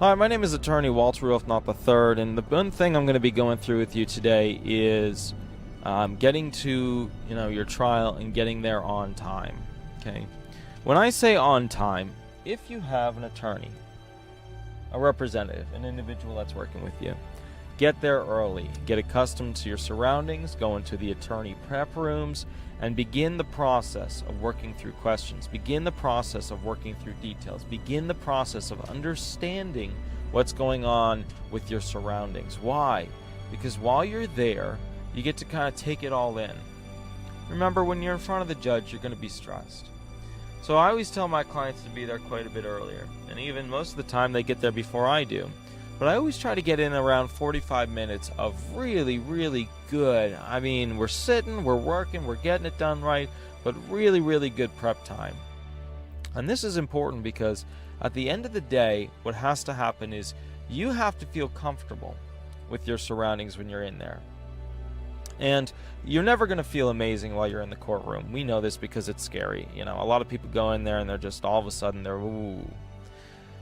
Hi, my name is Attorney Walter Rudolph Hnot III, and the one thing I'm going to be going through with you today is getting to your trial and getting there on time. Okay, when I say on time, if you have an attorney, a representative, an individual that's working with you, get there early, get accustomed to your surroundings, go into the attorney prep rooms, and begin the process of working through questions. Begin the process of working through details. Begin the process of understanding what's going on with your surroundings. Why? Because while you're there, you get to kind of take it all in. Remember, when you're in front of the judge, you're going to be stressed. So I always tell my clients to be there quite a bit earlier. And even most of the time, they get there before I do. But I always try to get in around 45 minutes of really, really good. I mean, we're sitting, we're working, we're getting it done right, but really, really good prep time. And this is important because at the end of the day, what has to happen is you have to feel comfortable with your surroundings when you're in there. And you're never going to feel amazing while you're in the courtroom. We know this because it's scary. A lot of people go in there and they're just all of a sudden they're, ooh.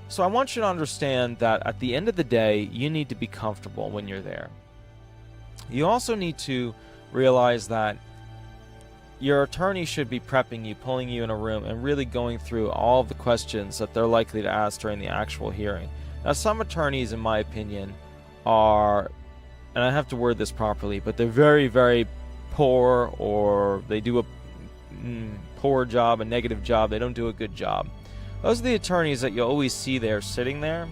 So I want you to understand that at the end of the day, you need to be comfortable when you're there. You also need to realize that your attorney should be prepping you, pulling you in a room, and really going through all of the questions that they're likely to ask during the actual hearing. Now, some attorneys, in my opinion, are, and I have to word this properly, but they're very, very poor, or they do a poor job, a negative job. They don't do a good job. Those are the attorneys that you always see there sitting there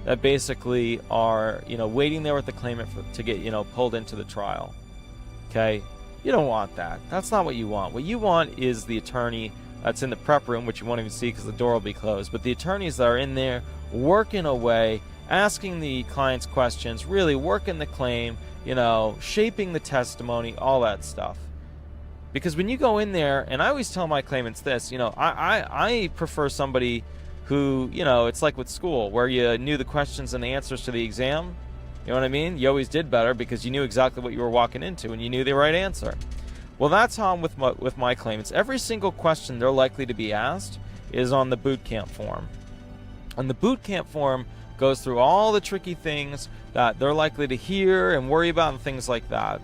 that basically are, waiting there with the claimant to get, pulled into the trial. Okay? You don't want that. That's not what you want. What you want is the attorney that's in the prep room, which you won't even see because the door will be closed, but the attorneys that are in there working away, asking the client's questions, really working the claim, shaping the testimony, all that stuff. Because when you go in there, and I always tell my claimants this, I prefer somebody who, it's like with school, where you knew the questions and the answers to the exam. You know what I mean? You always did better because you knew exactly what you were walking into and you knew the right answer. Well, that's how I'm with my claimants. Every single question they're likely to be asked is on the boot camp form. And the boot camp form goes through all the tricky things that they're likely to hear and worry about and things like that.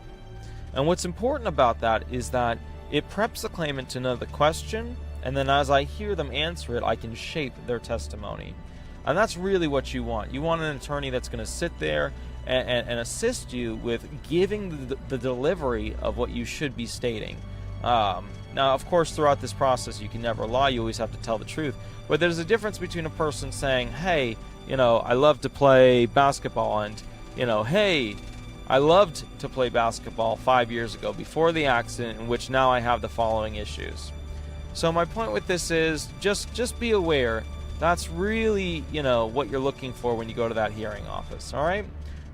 And what's important about that is that it preps the claimant to know the question, and then as I hear them answer it, I can shape their testimony. And that's really what you want. You want an attorney that's going to sit there and assist you with giving the delivery of what you should be stating. Now, of course, throughout this process, you can never lie. You always have to tell the truth. But there's a difference between a person saying, hey, I love to play basketball, and, hey, I loved to play basketball 5 years ago before the accident, in which now I have the following issues. So my point with this is just be aware that's really, what you're looking for when you go to that hearing office. All right?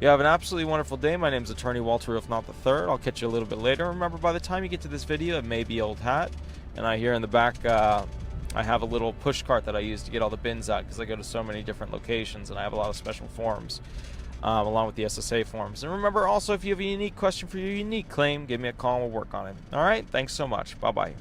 You have an absolutely wonderful day. My name is Attorney Walter Rudolph Hnot III. I'll catch you a little bit later. Remember, by the time you get to this video, it may be old hat. And I hear in the back, I have a little push cart that I use to get all the bins out because I go to so many different locations and I have a lot of special forms. Along with the SSA forms. And remember also, if you have a unique question for your unique claim, give me a call and we'll work on it. All right? Thanks so much. Bye-bye.